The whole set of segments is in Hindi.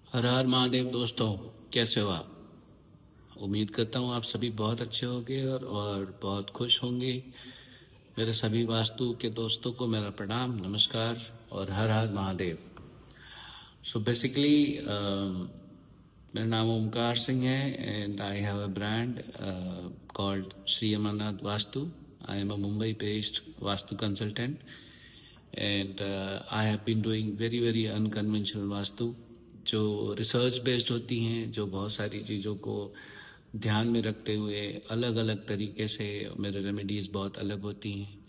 हर हर महादेव दोस्तों, कैसे हो आप? उम्मीद करता हूँ आप सभी बहुत अच्छे होंगे और बहुत खुश होंगे। मेरे सभी वास्तु के दोस्तों को मेरा प्रणाम, नमस्कार और हर हर महादेव। सो बेसिकली मेरा नाम ओमकार सिंह है and I have a brand called Shri Amarnath Vastu. I am a Mumbai based vastu consultant and I have been doing very very unconventional vastu जो रिसर्च बेस्ड होती हैं, जो बहुत सारी चीज़ों को ध्यान में रखते हुए अलग अलग तरीके से मेरे रेमेडीज़ बहुत अलग होती हैं.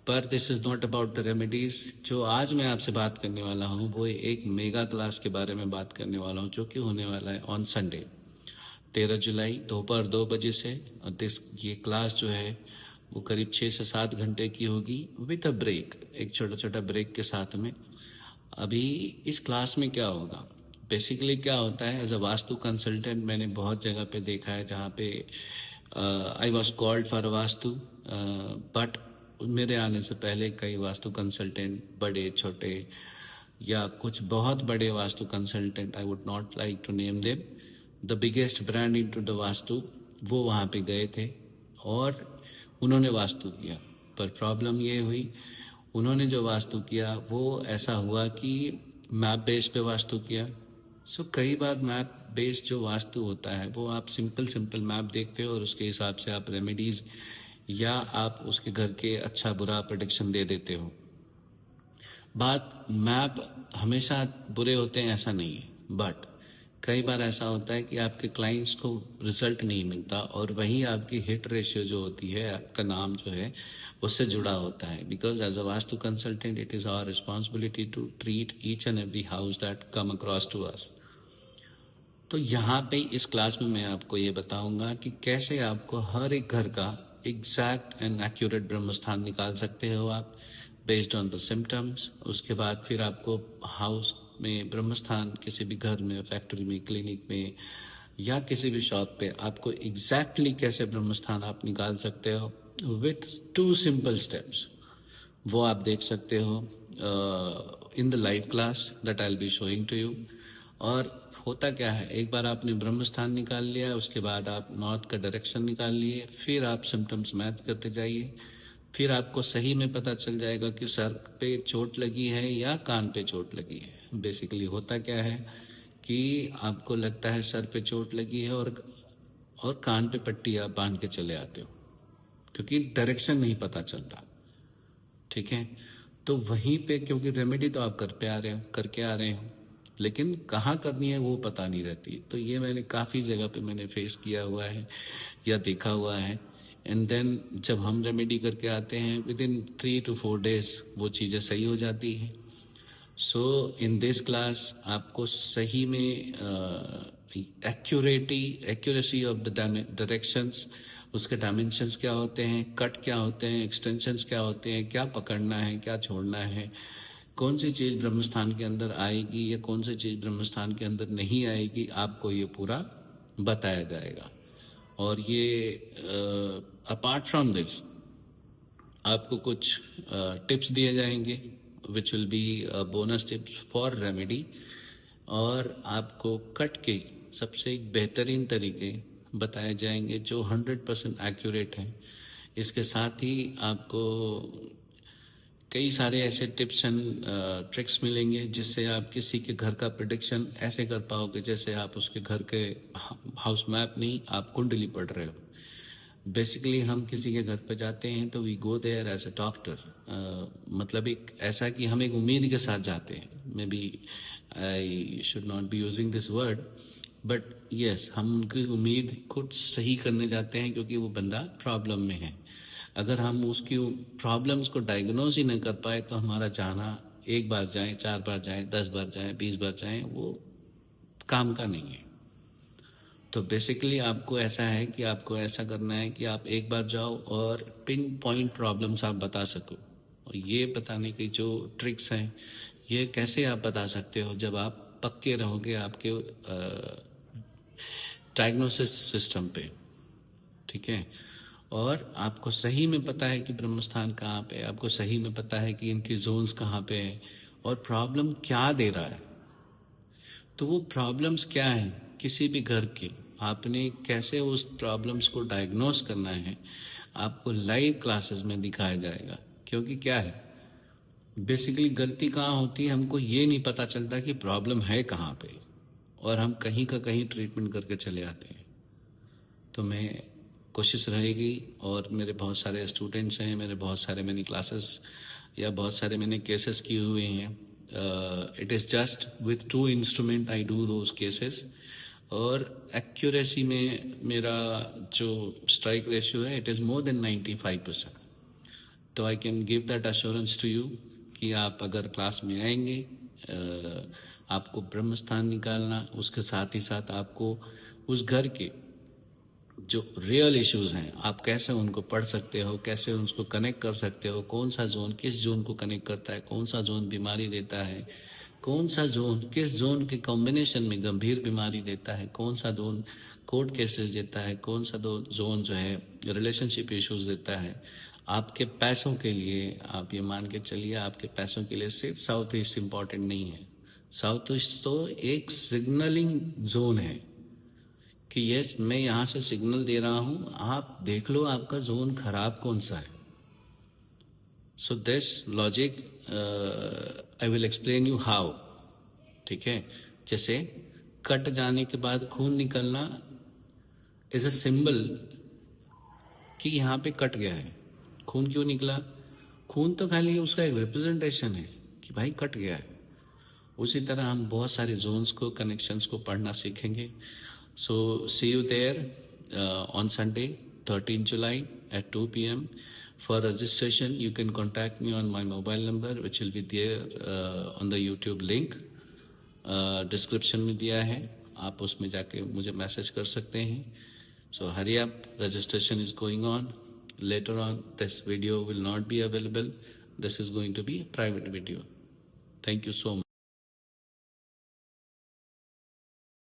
पर this is not about the remedies. जो आज मैं आपसे बात करने वाला हूँ वो एक मेगा क्लास के बारे में बात करने वाला हूँ, जो कि होने वाला है ऑन संडे 13 जुलाई दोपहर 2 बजे से. और ये क्लास जो है वो करीब 6 से 7 घंटे की होगी विथ अ ब्रेक, एक छोटा छोटा ब्रेक के साथ में. अभी इस क्लास में क्या होगा, बेसिकली क्या होता है, एज अ वास्तु कंसल्टेंट मैंने बहुत जगह पे देखा है जहाँ पे I was called for vastu, but मेरे आने से पहले कई वास्तु कंसल्टेंट, बड़े छोटे या कुछ बहुत बड़े vastu consultant, I would not like to name them, the biggest brand in to the vastu, वो वहाँ पे गए थे और उन्होंने वास्तु किया. पर प्रॉब्लम ये हुई, उन्होंने जो वास्तु किया वो ऐसा हुआ कि मैप बेस पे वास्तु किया. सो कई बार मैप बेस्ड जो वास्तु होता है वो आप सिंपल सिंपल मैप देखते हो और उसके हिसाब से आप रेमेडीज या आप उसके घर के अच्छा बुरा प्रेडिक्शन दे देते हो. बात मैप हमेशा बुरे होते हैं ऐसा नहीं है, बट कई बार ऐसा होता है कि आपके क्लाइंट्स को रिजल्ट नहीं मिलता और वहीं आपकी हिट रेशियो जो होती है, आपका नाम जो है उससे जुड़ा होता है. Because as a vastu consultant it is our responsibility to treat each and every house that come across to us. तो यहाँ पे इस क्लास में मैं आपको ये बताऊंगा कि कैसे आपको हर एक घर का एग्जैक्ट एंड एक्यूरेट ब्रह्म स्थान निकाल सकते हो आप बेस्ड ऑन द सिम्टम्स. उसके बाद फिर आपको हाउस में ब्रह्म स्थान, किसी भी घर में, फैक्ट्री में, क्लिनिक में या किसी भी शॉप पे आपको एग्जैक्टली कैसे ब्रह्म स्थान आप निकाल सकते हो विथ 2 सिंपल स्टेप्स, वो आप देख सकते हो in the live class that I will be showing to you. और होता क्या है, एक बार आपने ब्रह्म स्थान निकाल लिया, उसके बाद आप नॉर्थ का डायरेक्शन निकाल लिए, फिर आप सिम्टम्स मैच करते जाइए. फिर आपको सही में पता चल जाएगा कि सर पे चोट लगी है या कान पे चोट लगी है. बेसिकली होता क्या है कि आपको लगता है सर पे चोट लगी है और कान पे पट्टी आप बांध के चले आते हो क्योंकि डायरेक्शन नहीं पता चलता. ठीक है, तो वहीं पे क्योंकि रेमेडी तो आप करके आ रहे हो, लेकिन कहाँ करनी है वो पता नहीं रहती. तो ये मैंने काफ़ी जगह पे मैंने फेस किया हुआ है या देखा हुआ है. एंड देन जब हम रेमेडी करके आते हैं विद इन 3 to 4 days वो चीज़ें सही हो जाती हैं. सो इन दिस क्लास आपको सही में एक्यूरेसी ऑफ द डायरेक्शंस, उसके डायमेंशंस क्या होते हैं, कट क्या होते हैं, एक्सटेंशंस क्या होते हैं, क्या पकड़ना है, क्या छोड़ना है, कौन सी चीज़ ब्रह्मस्थान के अंदर आएगी या कौन सी चीज़ ब्रह्मस्थान के अंदर नहीं आएगी, आपको ये पूरा बताया जाएगा. और ये अपार्ट फ्रॉम दिस आपको कुछ टिप्स दिए जाएंगे which will be bonus tips for remedy, और आपको कट के सबसे बेहतरीन तरीके बताए जाएंगे जो 100% एक्यूरेट हैं. इसके साथ ही आपको कई सारे ऐसे टिप्स एंड ट्रिक्स मिलेंगे जिससे आप किसी के घर का प्रिडिक्शन ऐसे कर पाओगे जैसे आप उसके घर के हाउस मैप नहीं, आप कुंडली पढ़ रहे हो. बेसिकली हम किसी के घर पे जाते हैं तो we go there as a doctor, मतलब एक ऐसा कि हम एक उम्मीद के साथ जाते हैं. Maybe I should not be using this word, but yes, हम उनकी उम्मीद को सही करने जाते हैं क्योंकि वो बंदा प्रॉब्लम में है. अगर हम उसकी प्रॉब्लम्स को डायग्नोज ही न कर पाए तो हमारा जाना, एक बार जाए, 4 बार जाए, 10 बार जाए, 20 बार जाए, वो काम का नहीं है. तो बेसिकली आपको ऐसा है कि आपको ऐसा करना है कि आप एक बार जाओ और पिन पॉइंट प्रॉब्लम्स आप बता सको. और ये बताने की जो ट्रिक्स हैं, ये कैसे आप बता सकते हो जब आप पक्के रहोगे आपके डायग्नोसिस सिस्टम पे. ठीक है, और आपको सही में पता है कि ब्रह्मस्थान कहाँ पे है, आपको सही में पता है कि इनकी जोन्स कहाँ पे है और प्रॉब्लम क्या दे रहा है. तो वो प्रॉब्लम्स क्या हैं किसी भी घर के, आपने कैसे उस प्रॉब्लम्स को डायग्नोस करना है, आपको लाइव क्लासेस में दिखाया जाएगा। क्योंकि क्या है, बेसिकली गलती कहाँ होती है, हमको ये नहीं पता चलता कि प्रॉब्लम है कहाँ पे, और हम कहीं का कहीं ट्रीटमेंट करके चले आते हैं। तो मैं कोशिश रहेगी, और मेरे बहुत सारे स्टूडेंट्स हैं, मेरे बहुत सारे मैंने क्लासेस या बहुत सारे मैंने केसेस किए हुए हैं। It is just with 2 instrument I do those cases, और एक्यूरेसी में मेरा जो स्ट्राइक रेशियो है इट इज़ मोर देन 95%। तो I can give that assurance to you कि आप अगर क्लास में आएंगे, आपको ब्रह्म स्थान निकालना, उसके साथ ही साथ आपको उस घर के जो रियल इश्यूज हैं आप कैसे उनको पढ़ सकते हो, कैसे उनको कनेक्ट कर सकते हो, कौन सा जोन किस जोन को कनेक्ट करता है, कौन सा जोन बीमारी देता है, कौन सा जोन किस जोन के कॉम्बिनेशन में गंभीर बीमारी देता है, कौन सा जोन कोर्ट केसेस देता है, कौन सा जोन जो है रिलेशनशिप इश्यूज देता है। आपके पैसों के लिए आप ये मान के चलिए, आपके पैसों के लिए सिर्फ साउथ ईस्ट इम्पॉर्टेंट नहीं है। साउथ ईस्ट तो एक सिग्नलिंग जोन है कि यस मैं यहाँ से सिग्नल दे रहा हूँ, आप देख लो आपका जोन खराब कौन सा है। So this logic I will explain you how. ठीक है, जैसे कट जाने के बाद खून निकलना इज अ सिंबल कि यहाँ पे कट गया है। खून क्यों निकला? खून तो खाली उसका एक रिप्रेजेंटेशन है कि भाई कट गया है। उसी तरह हम बहुत सारे जोन्स को, कनेक्शंस को पढ़ना सीखेंगे। So see you there on Sunday, 13 July at 2 p.m. For registration, you can contact me on my mobile number, which will be there on the YouTube link. Description में दिया है, आप उसमें जाके मुझे मैसेज कर सकते हैं. So hurry up, registration is going on. Later on, this video will not be available. This is going to be a private video. Thank you so much.